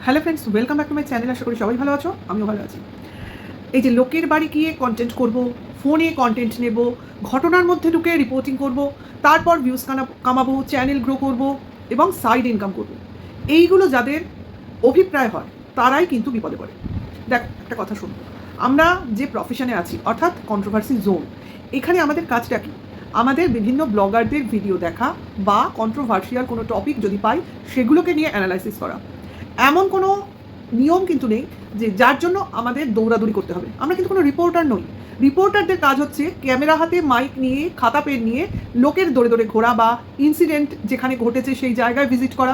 Hello friends, welcome back to my channel. আশা করি সবাই ভালো আছো, আমিও ভালো আছি। এই যে লোকের বাড়ি গিয়ে কন্টেন্ট করব, ফোনে কন্টেন্ট নেব, ঘটনার মধ্যে ঢুকে রিপোর্টিং করব, তারপর ভিউজ কামাবো, চ্যানেল গ্রো করব এবং সাইড ইনকাম করব, এইগুলো যাদের অভিপ্রায় হয় তারাই কিন্তু বিপদে পড়ে। দেখ, একটা কথা শুনবো, আমরা যে প্রফেশনে আছি অর্থাৎ কন্ট্রোভার্সি জোন, এখানে আমাদের কাজটা কি? আমাদের বিভিন্ন ব্লগারদের ভিডিও দেখা বা কন্ট্রোভার্সিয়াল কোনো টপিক যদি পাই সেগুলোকে নিয়ে অ্যানালাইসিস করা। এমন কোনো নিয়ম কিন্তু নেই যে যার জন্য আমাদের দৌড়াদৌড়ি করতে হবে। আমরা কিন্তু কোনো রিপোর্টার নই। রিপোর্টারদের কাজ হচ্ছে ক্যামেরা হাতে মাইক নিয়ে, খাতা পেন নিয়ে লোকের দৌড়ে দৌড়ে ঘোরা বা ইনসিডেন্ট যেখানে ঘটেছে সেই জায়গায় ভিজিট করা।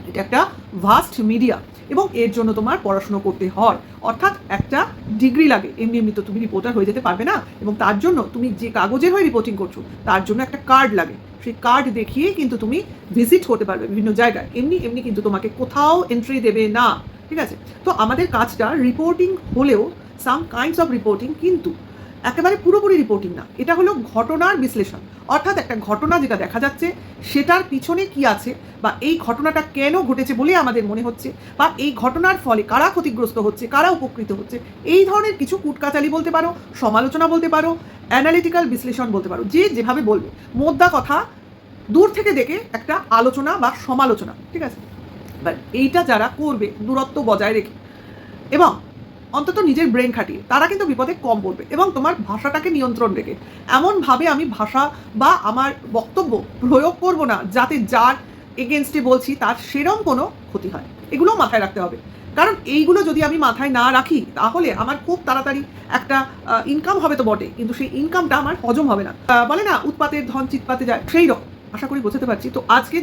এটা একটা ভাস্ট মিডিয়া এবং এর জন্য তোমার পড়াশুনো করতে হয়, অর্থাৎ একটা ডিগ্রি লাগে। এমনি এমনি তো তুমি রিপোর্টার হয়ে যেতে পারবে না, এবং তার জন্য তুমি যে কাগজের হয়ে রিপোর্টিং করছো তার জন্য একটা কার্ড লাগে। সেই কার্ড দেখিয়েই কিন্তু তুমি ভিজিট করতে পারবে বিভিন্ন জায়গায়। এমনি এমনি কিন্তু তোমাকে কোথাও এন্ট্রি দেবে না, ঠিক আছে? তো আমাদের কাজটা রিপোর্টিং হলেও সাম কাইন্ডস অফ রিপোর্টিং, কিন্তু একেবারে পুরোপুরি রিপোর্টিং না। এটা হলো ঘটনার বিশ্লেষণ, অর্থাৎ একটা ঘটনা যেটা দেখা যাচ্ছে সেটার পিছনে কি আছে, বা এই ঘটনাটা কেন ঘটেছে বলে আমাদের মনে হচ্ছে, বা এই ঘটনার ফলে কারা ক্ষতিগ্রস্ত হচ্ছে, কারা উপকৃত হচ্ছে, এই ধরনের কিছু কুটকাচালি বলতে পারো, সমালোচনা বলতে পারো, অ্যানালিটিক্যাল বিশ্লেষণ বলতে পারো, যে যেভাবে বলবে। মোদ্দা কথা, দূর থেকে দেখে একটা আলোচনা বা সমালোচনা, ঠিক আছে? বাট এইটা যারা করবে দূরত্ব বজায় রেখে এবং অন্তত নিজের ব্রেন খাটিয়ে, তারা কিন্তু বিপদে কম পড়বে। এবং তোমার ভাষাটাকে নিয়ন্ত্রণ রেখে এমনভাবে আমি ভাষা বা আমার বক্তব্য প্রয়োগ করব না যাতে যার এগেনস্টে বলছি তার সেরম কোনো ক্ষতি হয়। এগুলো মাথায় রাখতে হবে, কারণ এইগুলো যদি আমি মাথায় না রাখি তাহলে আমার খুব তাড়াতাড়ি একটা ইনকাম হবে তো বটে, কিন্তু সেই ইনকামটা আমার হজম হবে না। বলে না, উৎপাতের ধন চিৎপাতে যায়, সেই রকম। আশা করি বোঝাতে পারছি। তো আজকে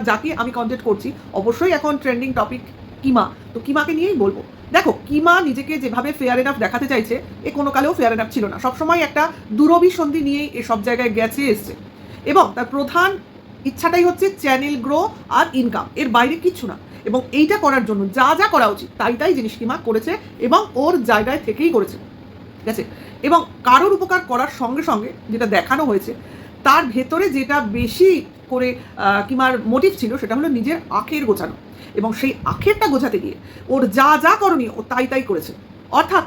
যাকে আমি কন্টেন্ট করছি, অবশ্যই এখন ট্রেন্ডিং টপিক কিমা। তো কিমাকে নিয়েই বলবো। দেখো, কিমা নিজেকে যেভাবে ফেয়ার এনাফ দেখাতে চাইছে, এ কোনো কালেও ফেয়ার এনাফ ছিল না। সবসময় একটা দুরভিসন্ধি নিয়েই এসব জায়গায় গেছে এসছে, এবং তার প্রধান ইচ্ছাটাই হচ্ছে চ্যানেল গ্রো আর ইনকাম, এর বাইরে কিচ্ছু না। এবং এইটা করার জন্য যা যা করা উচিত তাই জিনিস কিমা করেছে, এবং ওর জায়গায় থেকেই করেছে, ঠিক আছে? এবং কারোর উপকার করার সঙ্গে সঙ্গে যেটা দেখানো হয়েছে, তার ভেতরে যেটা বেশি করে কিমার মোটিভ ছিল সেটা হলো নিজের আখের গোছানো, এবং সেই আখেরটা গোছাতে গিয়ে ওর যা যা করণীয় ও তাই করেছে। অর্থাৎ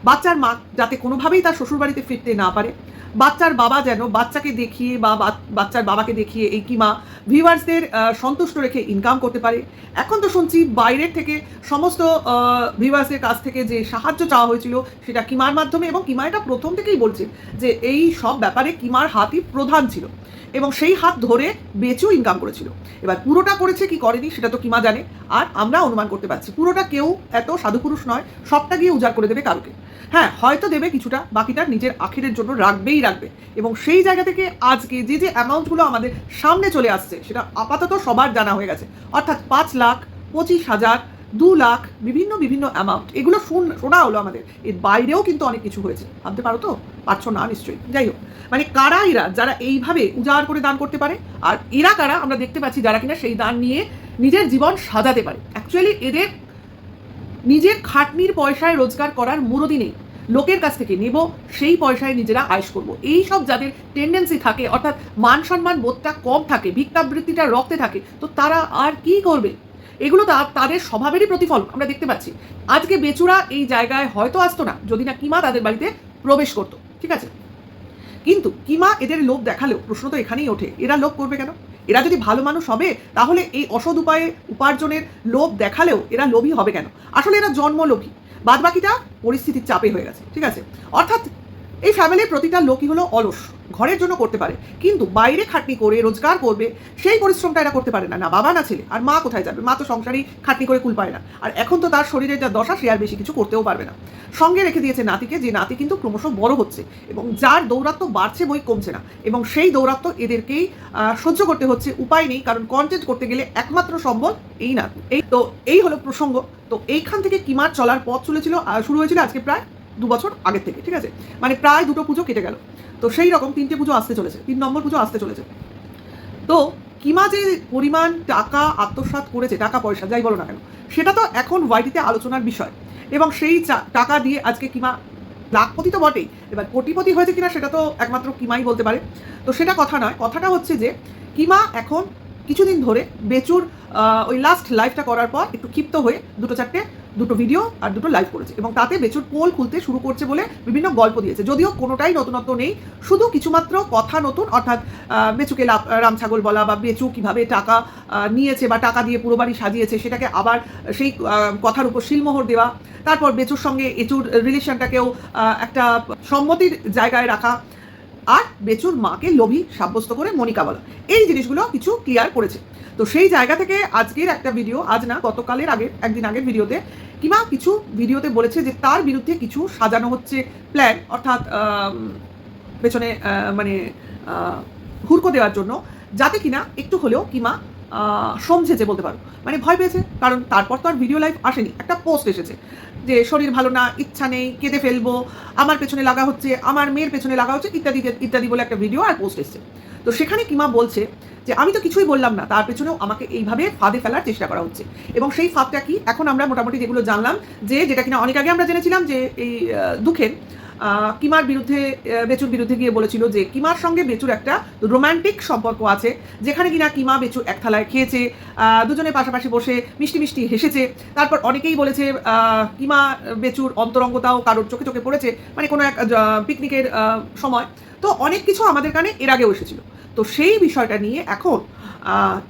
বাচ্চার মা যাতে কোনোভাবেই তার শ্বশুরবাড়িতে ফিরতে না পারে, বাচ্চার বাবা যেন বাচ্চাকে দেখিয়ে বা বাচ্চার বাবাকে দেখিয়ে এই কিমা ভিউয়ার্সদের সন্তুষ্ট রেখে ইনকাম করতে পারে। এখন তো শুনছি বাইরের থেকে সমস্ত ভিউয়ার্সদের কাছ থেকে যে সাহায্য চাওয়া হয়েছিল সেটা কিমার মাধ্যমে, এবং কিমা এটা প্রথম থেকেই বলছে যে এই সব ব্যাপারে কিমার হাতই প্রধান ছিল, এবং সেই হাত ধরে বেচেও ইনকাম করেছিল। এবার পুরোটা করেছে কি করেনি সেটা তো কিমা জানে, আর আমরা অনুমান করতে পারছি পুরোটা কেউ এত সাধুপুরুষ নয়, সবটা গিয়ে উজাড় করে দেবে কারুকে। হ্যাঁ, হয়তো দেবে কিছুটা, বাকিটা নিজের আখেরের জন্য রাখবেই রাখবে। এবং সেই জায়গা থেকে আজকে যে অ্যামাউন্টগুলো আমাদের সামনে চলে আসছে সেটা আপাতত সবার জানা হয়ে গেছে, অর্থাৎ 5 লাখ, 25,000, 2 লাখ, বিভিন্ন অ্যামাউন্ট, এগুলো শোনা হলো আমাদের। এর বাইরেও কিন্তু অনেক কিছু হয়েছে, ভাবতে পারো তো? পারছো না নিশ্চয়ই। যাই হোক, মানে কারা এরা যারা এইভাবে উজাড় করে দান করতে পারে, আর এরা কারা আমরা দেখতে পাচ্ছি যারা কিনা সেই দান নিয়ে নিজের জীবন সাজাতে পারে। অ্যাকচুয়ালি এদের নিজের খাটনির পয়সায় রোজগার করার মুরদি নেই, লোকের কাছ থেকে নেব, সেই পয়সায় নিজেরা আয়েশ করব। এই সব যাদের টেন্ডেন্সি থাকে, অর্থাৎ মান সম্মান বোধটা কম থাকে, ভিক্ষাবৃত্তিটা রক্তে থাকে, তো তারা আর কি করবে? এগুলো তাদের স্বভাবেরই প্রতিফলন আমরা দেখতে পাচ্ছি। আজকে বেচুরা এই জায়গায় হয়তো আসতো না যদি না কিমা তাদের বাড়িতে প্রবেশ করতো, ঠিক আছে? কিন্তু কিমা এদের লোভ দেখালেও প্রশ্ন তো এখানেই ওঠে, এরা লোভ করবে কেন? এরা যদি ভালো মানুষ হবে তাহলে এই অসৎ উপায়ে উপার্জনের লোভ দেখালেও এরা লোভী হবে কেন? আসলে এরা জন্মলোভী, বাদ বাকিটা পরিস্থিতির চাপে হয়ে গেছে, ঠিক আছে? অর্থাৎ এই ফ্যামিলির প্রতিটা লোকই হলো অলস, ঘরের জন্য করতে পারে কিন্তু বাইরে খাটনি করে রোজগার করবে সেই পরিশ্রমটা এরা করতে পারে না। না বাবা না ছেলে, আর মা কোথায় যাবে? মা তো সংসারেই খাটনি করে কুল পায় না, আর এখন তো তার শরীরের যা দশা সে আর বেশি কিছু করতেও পারবে না। সঙ্গে রেখে দিয়েছে নাতিকে, যে নাতি কিন্তু ক্রমশ বড় হচ্ছে, এবং যার দৌরাত্ম বাড়ছে বই কমছে না, এবং সেই দৌরাত্ম এদেরকেই সহ্য করতে হচ্ছে। উপায় নেই, কারণ কন্টেন্ট করতে গেলে একমাত্র সম্বল এই নাতি। এই হলো প্রসঙ্গ। তো এইখান থেকে কিমার চলার পথ শুরু হয়েছিল আজকে প্রায় 2 বছর আগের থেকে, ঠিক আছে? মানে প্রায় 2টো পুজো কেটে গেল। তো সেই রকম 3টে পুজো আসতে চলেছে, 3 নম্বর পুজো আসতে চলেছে। তো কিমা যে পরিমাণ টাকা আত্মসাৎ করেছে, টাকা পয়সা যাই বলো না কেন, সেটা তো এখন ওয়াইটিতে আলোচনার বিষয়। এবং সেই টাকা দিয়ে আজকে কিমা লাখপতি তো বটেই, এবার কোটিপতি হয়েছে কিনা সেটা তো একমাত্র কিমাই বলতে পারে। তো সেটা কথা নয়, কথাটা হচ্ছে যে কিমা এখন কিছুদিন ধরে বেচুর ওই লাস্ট লাইভটা করার পর একটু ক্ষিপ্ত হয়ে দুটো ভিডিও আর দুটো লাইভ করেছে, এবং তাতে বেচুর পোল খুলতে শুরু করছে বলে বিভিন্ন গল্প দিয়েছে, যদিও কোনোটাই নতুনত্ব নেই, শুধু কিছুমাত্র কথা নতুন, অর্থাৎ বেচুকে রামছাগল বলা বা বেচু কীভাবে টাকা নিয়েছে বা টাকা দিয়ে পুরো বাড়ি সাজিয়েছে সেটাকে আবার সেই কথার উপর শিলমোহর দেওয়া, তারপর বেচুর সঙ্গে এচুর রিলেশনটাকেও একটা সম্মতির জায়গায় রাখা, আর বেচুর মাকে লোভী সাব্যস্ত করে মনিকা বলা, এই জিনিসগুলো কিছু ক্লিয়ার করেছে। তো সেই জায়গা থেকে আজকের একটা ভিডিও, আজ না গতকালের একদিন আগের ভিডিওতে কিংবা কিছু ভিডিওতে বলেছে যে তার বিরুদ্ধে কিছু সাজানো হচ্ছে প্ল্যান, অর্থাৎ পেছনে মানে হুড়কো দেওয়ার জন্য, যাতে কিনা একটু হলেও কিমা সমঝেছে বলতে পারো, মানে ভয় পেয়েছে। কারণ তারপর তো আর ভিডিও লাইভ আসেনি, একটা পোস্ট এসেছে যে শরীর ভালো না, ইচ্ছা নেই, কেঁদে ফেলবো, আমার পেছনে লাগা হচ্ছে, আমার মেয়ের পেছনে লাগা হচ্ছে, ইত্যাদি ইত্যাদি বলে একটা ভিডিও আর পোস্ট এসেছে। তো সেখানে কিমা বলছে যে আমি তো কিছুই বললাম না, তার পেছনেও আমাকে এইভাবে ফাঁদে ফেলার চেষ্টা করা হচ্ছে। এবং সেই ফাঁদটা কি, এখন আমরা মোটামুটি যেগুলো জানলাম, যেটা কিনা অনেক আগে আমরা জেনেছিলাম, যে এই দুঃখের কিমার বিরুদ্ধে, বেচুর বিরুদ্ধে গিয়ে বলেছিল যে কিমার সঙ্গে বেচুর একটা রোম্যান্টিক সম্পর্ক আছে, যেখানে কিনা কিমা বেচু এক থালায় খেয়েছে, দুজনে পাশাপাশি বসে মিষ্টি মিষ্টি হেসেছে। তারপর অনেকেই বলেছে কিমা বেচুর অন্তরঙ্গতাও কারোর চোখে চোখে পড়েছে, মানে কোনো এক পিকনিকের সময়। তো অনেক কিছু আমাদের কানে এর আগেও এসেছিল। তো সেই বিষয়টা নিয়ে এখন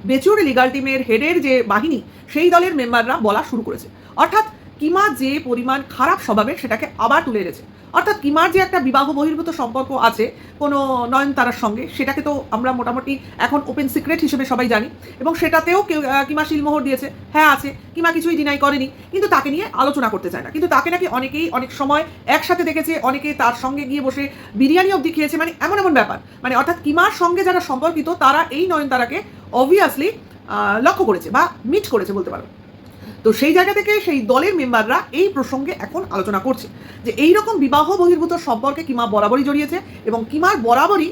বেচুর লিগাল টিমের হেডের যে বাহিনী, সেই দলের মেম্বাররা বলা শুরু করেছে, অর্থাৎ কিমা যে পরিমাণ খারাপ স্বভাবের সেটাকে আবার তুলে এনেছে। অর্থাৎ কিমার যে একটা বিবাহ বহির্ভূত সম্পর্ক আছে কোনো নয়নতারার সঙ্গে, সেটাকে তো আমরা মোটামুটি এখন ওপেন সিক্রেট হিসেবে সবাই জানি, এবং সেটাতেও কিমা শিলমোহর দিয়েছে, হ্যাঁ আছে, কিমা কিছুই ডিনাই করেনি, কিন্তু তাকে নিয়ে আলোচনা করতে চায় না। কিন্তু তাকে নাকি অনেকেই অনেক সময় একসাথে দেখেছে, অনেকে তার সঙ্গে গিয়ে বসে বিরিয়ানি অবধি খেয়েছে, মানে এমন এমন ব্যাপার, মানে অর্থাৎ কিমার সঙ্গে যারা সম্পর্কিত তারা এই নয়নতারাকে অবভিয়াসলি লক্ষ্য করেছে বা মিট করেছে বলতে পারো। তো সেই জায়গা থেকে সেই দলের মেম্বাররা এই প্রসঙ্গে এখন আলোচনা করছে যে এইরকম বিবাহ বহির্ভূত সম্পর্কে কিমা বরাবরই জড়িয়েছে, এবং কিমার বরাবরই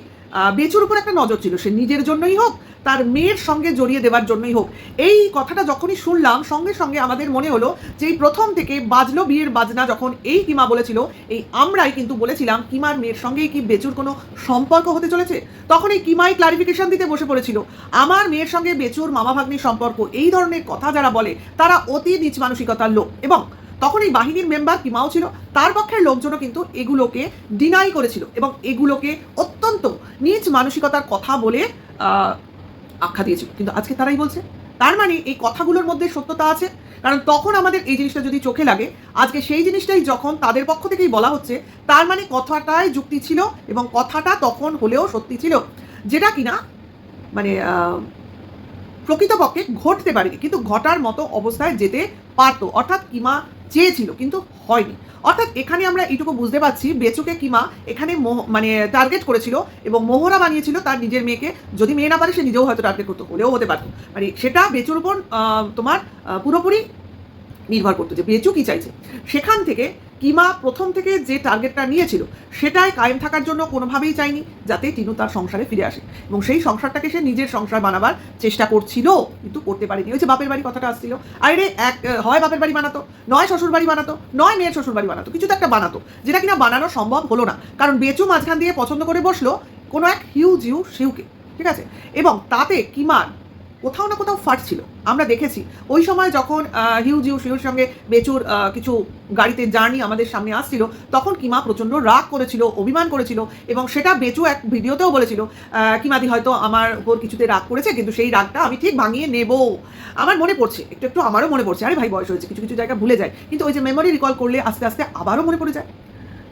বেচুর উপর একটা নজর ছিল, সে নিজের জন্যই হোক, তার মেয়ের সঙ্গে জড়িয়ে দেওয়ার জন্যই হোক। এই কথাটা যখনই শুনলাম, সঙ্গে সঙ্গে আমাদের মনে হলো যে এই প্রথম থেকে বাজলো বিয়ের বাজনা, যখন এই কিমা বলেছিল, এই আমরাই কিন্তু বলেছিলাম কিমার মেয়ের সঙ্গেই কি বেচুর কোনো সম্পর্ক হতে চলেছে, তখন এই কিমাই ক্লারিফিকেশন দিতে বসে পড়েছিল, আমার মেয়ের সঙ্গে বেচুর মামা ভাগ্নির সম্পর্ক, এই ধরনের কথা যারা বলে তারা অতি নীচ মানসিকতার লোক। এবং তখন এই বাহিনীর মেম্বার কিমাও ছিল, তার পক্ষের লোকজনও কিন্তু এগুলোকে ডিনাই করেছিল এবং এগুলোকে অত্যন্ত নীচ মানসিকতার কথা বলে আখ্যা দিয়েছিল। কিন্তু আজকে তারাই বলছে, তার মানে এই কথাগুলোর মধ্যে সত্যতা আছে। কারণ তখন আমাদের এই জিনিসটা যদি চোখে লাগে, আজকে সেই জিনিসটাই যখন তাদের পক্ষ থেকেই বলা হচ্ছে, তার মানে কথাটাই যুক্তি ছিল এবং কথাটা তখন হলেও সত্যি ছিল, যেটা কিনা মানে প্রকৃতপক্ষে ঘটতে পারেনি, কিন্তু ঘটার মতো অবস্থায় যেতে পারতো, অর্থাৎ কিমা চেয়েছিল কিন্তু হয়নি। অর্থাৎ এখানে আমরা এইটুকু বুঝতে পারছি, বেচুকে কিমা এখানে মানে টার্গেট করেছিল এবং মোহরা বানিয়েছিল তার নিজের মেয়েকে, যদি মেয়ে না পারে সে নিজেও হয়তো টার্গেট করতো, হলেও হতে পারতো, মানে সেটা বেচুর উপর তোমার পুরোপুরি নির্ভর করতো যে বেচু কী চাইছে। সেখান থেকে কিমা প্রথম থেকে যে টার্গেটটা নিয়েছিল সেটাই কায়েম থাকার জন্য কোনোভাবেই চাইনি যাতে টিনু তার সংসারে ফিরে আসে, এবং সেই সংসারটাকে সে নিজের সংসার বানাবার চেষ্টা করছিল, কিন্তু করতে পারেনি। ওই যে বাপের বাড়ি কথাটা আসছিল, আরে হয় বাপের বাড়ি বানাতো, নয় শ্বশুর বাড়ি বানাতো, নয় মেয়ের শ্বশুর বাড়ি বানাতো, কিছু তো একটা বানাতো, যেটা কিনা বানানো সম্ভব হলো না, কারণ বেচু মাঝখান দিয়ে পছন্দ করে বসলো কোনো এক শিউকে, ঠিক আছে। এবং তাতে কিমার কোথাও না কোথাও ফাট ছিল, আমরা দেখেছি ওই সময় যখন শিউর সঙ্গে বেচুর কিছু গাড়িতে জার্নি আমাদের সামনে আসছিল, তখন কিমা প্রচণ্ড রাগ করেছিল, অভিমান করেছিল, এবং সেটা বেচু এক ভিডিওতেও বলেছিল কিমাদি হয়তো আমার উপর কিছুতে রাগ করেছে, কিন্তু সেই রাগটা আমি ঠিক ভাঙিয়ে নেব। আমার মনে পড়ছে, একটু একটু আমারও মনে পড়ছে, আরে ভাই বয়স হয়েছে, কিছু কিছু জায়গা ভুলে যায়, কিন্তু ওই যে মেমোরি রিকল করলে আস্তে আস্তে আবারও মনে পড়ে যায়।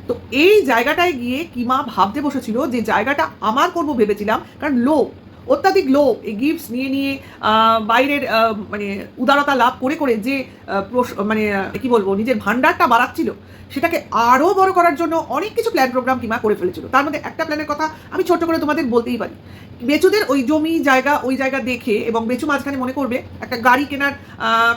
তো এই জায়গাটায় গিয়ে কিমা ভাবতে বসেছিল যে জায়গাটা আমার করবো ভেবেছিলাম, কারণ অত্যাধিক এই গিফটস নিয়ে বাইরের মানে উদারতা লাভ করে করে যে মানে কি বলবো নিজের ভান্ডারটা বাড়াচ্ছিল, সেটাকে আরও বড় করার জন্য অনেক কিছু প্ল্যান প্রোগ্রাম কিমা করে ফেলেছিল। তার মধ্যে একটা প্ল্যানের কথা আমি ছোট্ট করে তোমাদের বলতেই পারি। বেচুদের ওই জমি জায়গা ওই জায়গা দেখে, এবং বেচু মাঝখানে মনে করবে একটা গাড়ি কেনার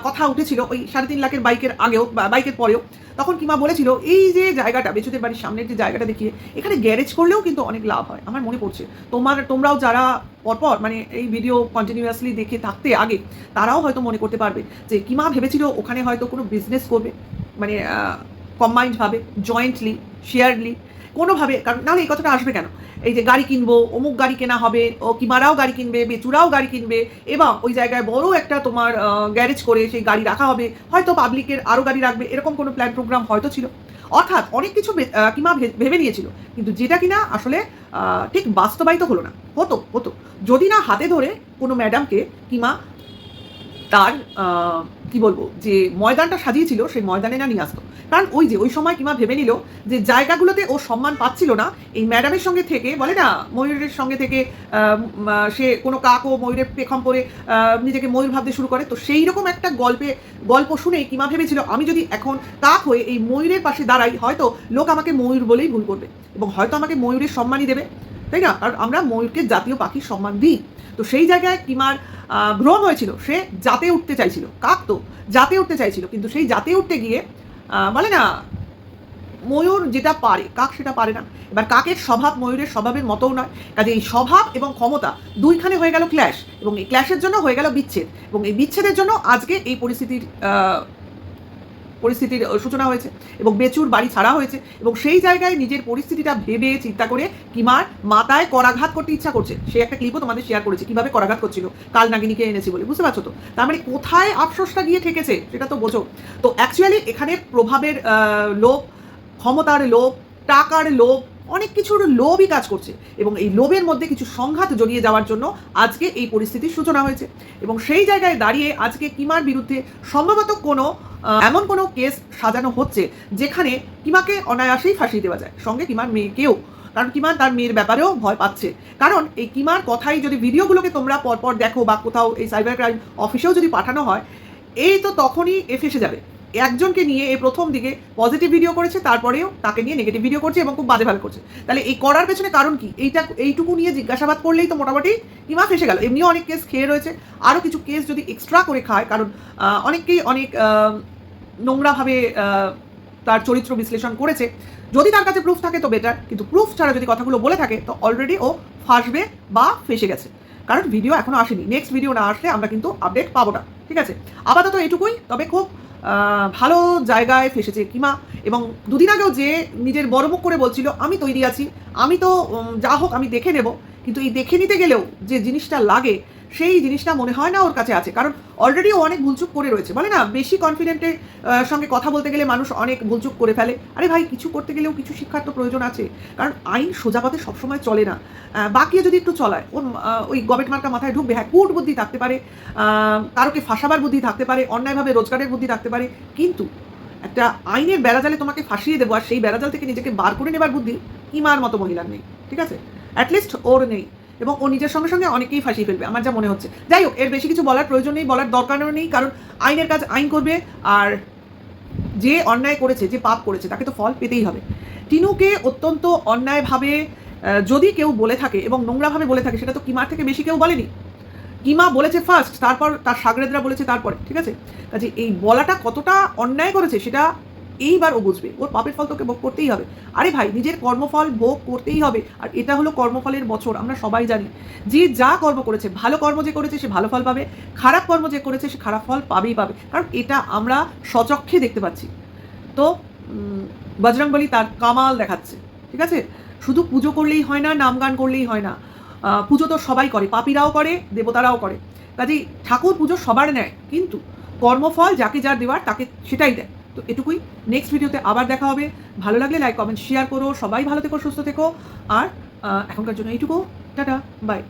কথা উঠেছিল ওই 3.5 লাখের বাইকের আগেও বা বাইকের পরেও, তখন কিমা বলেছিল এই যে জায়গাটা বেচুদের বাড়ির সামনের যে জায়গাটা দেখিয়ে এখানে গ্যারেজ করলেও কিন্তু অনেক লাভ হয়। আমার মনে পড়ছে তোমরাও যারা পরপর মানে এই ভিডিও কন্টিনিউয়াসলি দেখে থাকতে আগে, তারাও হয়তো মনে করতে পারবে যে কিমা ভেবেছিল ওখানে হয়তো কোনো বিজনেস করবে, মানে কম্বাইন্ডভাবে, জয়েন্টলি, শেয়ারলি, কোনোভাবে, কারণ নাহলে এই কথাটা আসবে কেন? এই যে গাড়ি কিনবো, অমুক গাড়ি কেনা হবে, ও কিমারাও গাড়ি কিনবে, বেচুরাও গাড়ি কিনবে, এবং ওই জায়গায় বড় একটা তোমার গ্যারেজ করে সেই গাড়ি রাখা হবে, হয়তো পাবলিকের আরও গাড়ি রাখবে, এরকম কোনো প্ল্যান প্রোগ্রাম হয়তো ছিল। অর্থাৎ অনেক কিছু কিমা ভেবে নিয়েছিল, কিন্তু যেটা কিনা আসলে ঠিক বাস্তবায়িত হলো না। হতো যদি না হাতে ধরে কোনো ম্যাডামকে কিমা তার কি বলবো, যে ময়দানটা সাজিয়েছিল সেই ময়দানে না নিয়ে আসতো। কারণ ওই সময় কিমা ভেবে নিল যে জায়গাগুলোতে ও সম্মান পাচ্ছিল না, এই ম্যাডামের সঙ্গে থেকে, বলে না ময়ূরের সঙ্গে থেকে সে কোনো কাক ও ময়ূরের পেখম পরে নিজেকে ময়ূর ভাবতে শুরু করে। তো সেই রকম একটা গল্প শুনে কিমা ভেবেছিল, আমি যদি এখন কাক হয়ে এই ময়ূরের পাশে দাঁড়াই, হয়তো লোক আমাকে ময়ূর বলেই ভুল করবে, এবং হয়তো আমাকে ময়ূরের সম্মানই দেবে, তাই না? কারণ আমরা ময়ূরকে জাতীয় পাখির সম্মান দিই। তো সেই জায়গায় কিমার ভ্রম হয়েছিল, সে জাতে উঠতে চাইছিল, কাক তো জাতে উঠতে চাইছিল, কিন্তু সেই জাতে উঠতে গিয়ে বলে না ময়ূর যেটা পারে কাক সেটা পারে না। এবার কাকের স্বভাব ময়ূরের স্বভাবের মতোও নয়, কাজে এই স্বভাব এবং ক্ষমতা দুইখানে হয়ে গেল ক্ল্যাশ, এবং এই ক্ল্যাশের জন্য হয়ে গেল বিচ্ছেদ, এবং এই বিচ্ছেদের জন্য আজকে এই পরিস্থিতির সূচনা হয়েছে, এবং বেচুর বাড়ি ছাড়া হয়েছে। এবং সেই জায়গায় নিজের পরিস্থিতিটা ভেবে চিন্তা করে কিমার মাথায় করাঘাত করতে ইচ্ছা করছে। সে একটা ক্লিপও তোমাদের শেয়ার করেছে কিভাবে করাঘাত করছিল, কাল নাগিনীকে এনেছি বলে, বুঝতে পারছো তো? তার মানে কোথায় আফসোসটা গিয়ে ঠেকেছে সেটা তো বোঝো। তো অ্যাকচুয়ালি এখানে প্রভাবের লোভ, ক্ষমতার লোভ, টাকার লোভ, অনেক কিছুর লোভই কাজ করছে, এবং এই লোভের মধ্যে কিছু সংঘাত জড়িয়ে যাওয়ার জন্য আজকে এই পরিস্থিতির সূচনা হয়েছে। এবং সেই জায়গায় দাঁড়িয়ে আজকে কিমার বিরুদ্ধে সম্ভবত কোনো এমন কোনো কেস সাজানো হচ্ছে যেখানে কিমাকে অনায়াসেই ফাঁসিয়ে দেওয়া যায়, সঙ্গে কিমার মেয়েকেও। কারণ কিমা তার মেয়ের ব্যাপারেও ভয় পাচ্ছে, কারণ এই কিমার কথাই যদি ভিডিওগুলোকে তোমরা পরপর দেখো, বা কোথাও এই সাইবার ক্রাইম অফিসেও যদি পাঠানো হয়, এই তো তখনই ফেসে যাবে। একজনকে নিয়ে এই প্রথম দিকে পজিটিভ ভিডিও করেছে, তারপরেও তাকে নিয়ে নেগেটিভ ভিডিও করছে এবং খুব বাজে ভালো করছে। তাহলে এই করার পেছনে কারণ কি? এইটুকু নিয়ে জিজ্ঞাসাবাদ করলেই তো মোটামুটি কিমা ফেসে গেল। এমনিও অনেক কেস খেয়ে রয়েছে, আরও কিছু কেস যদি এক্সট্রা করে খায়, কারণ অনেককেই অনেক নোংরাভাবে তার চরিত্র বিশ্লেষণ করেছে। যদি তার কাছে প্রুফ থাকে তো বেটার, কিন্তু প্রুফ ছাড়া যদি কথাগুলো বলে থাকে তো অলরেডি ও ফাঁসবে বা ফেসে গেছে, কারণ ভিডিও এখনও আসেনি। নেক্সট ভিডিও না আসলে আমরা কিন্তু আপডেট পাবো না, ঠিক আছে? আপাতত এটুকুই। তবে খুব ভালো জায়গায় ফেসেছে কিমা, এবং দুদিন আগেও যে নিজের বড় মুখ করে বলছিল আমি তৈরি আছি, আমি তো যা হোক আমি দেখে নেব, কিন্তু এই দেখে নিতে গেলেও যে জিনিসটা লাগে সেই জিনিসটা মনে হয় না ওর কাছে আছে, কারণ অলরেডি ও অনেক ভুলচুক করে রয়েছে। বলে না বেশি কনফিডেন্টের সঙ্গে কথা বলতে গেলে মানুষ অনেক ভুলচুক করে ফেলে। আরে ভাই, কিছু করতে গেলেও কিছু শিক্ষার তো প্রয়োজন আছে, কারণ আইন সোজা পথে সবসময় চলে না। বাকি যদি একটু চলায়, ওর ওই গবেট মার্কা মাথায় ঢুকবে। হ্যাঁ, কূট বুদ্ধি থাকতে পারে, কারোকে ফাঁসাবার বুদ্ধি থাকতে পারে, অন্যায়ভাবে রোজগারের বুদ্ধি থাকতে পারে, কিন্তু একটা আইনের বেড়াজালে তোমাকে ফাঁসিয়ে দেবো আর সেই বেড়াজাল থেকে নিজেকে বার করে নেবার বুদ্ধি কিমার মতো মহিলার নেই, ঠিক আছে? অ্যাটলিস্ট ওর নেই, এবং ও নিজের সঙ্গে সঙ্গে অনেকেই ফাঁসিয়ে ফেলবে আমার যা মনে হচ্ছে। যাই হোক, এর বেশি কিছু বলার প্রয়োজন নেই, বলার দরকারও নেই, কারণ আইনের কাজ আইন করবে, আর যে অন্যায় করেছে, যে পাপ করেছে, তাকে তো ফল পেতেই হবে। টিনুকে অত্যন্ত অন্যায়ভাবে যদি কেউ বলে থাকে এবং নোংরাভাবে বলে থাকে, সেটা তো কিমার থেকে বেশি কেউ বলেনি। কিমা বলেছে ফার্স্ট, তারপর তার সাগরেদরা বলেছে তারপরে, ঠিক আছে? কাজে এই বলাটা কতটা অন্যায় করেছে সেটা এইবার ও বুঝবে, ওর পাপের ফল তোকে ভোগ করতেই হবে। আরে ভাই, নিজের কর্মফল ভোগ করতেই হবে, আর এটা হলো কর্মফলের বছর, আমরা সবাই জানি। যে যা কর্ম করেছে, ভালো কর্ম যে করেছে সে ভালো ফল পাবে, খারাপ কর্ম যে করেছে সে খারাপ ফল পাবেই পাবে, কারণ এটা আমরা স্বচক্ষে দেখতে পাচ্ছি। তো বজরংবলী তার কামাল দেখাচ্ছে, ঠিক আছে? শুধু পুজো করলেই হয় না, নাম গান করলেই হয় না, পুজো তো সবাই করে, পাপীরাও করে, দেবতারাও করে। কাজেই ঠাকুর পুজো সবার নেয়, কিন্তু কর্মফল যাকে যার দেওয়ার তাকে সেটাই দেয়। তো এটুকুই। নেক্সট ভিডিওতে আবার দেখা হবে। ভালো লাগলে লাইক কমেন্ট শেয়ার করো। সবাই ভালো থেকো, সুস্থ থেকো, আর এখনকার জন্য এইটুকু। Tata, by.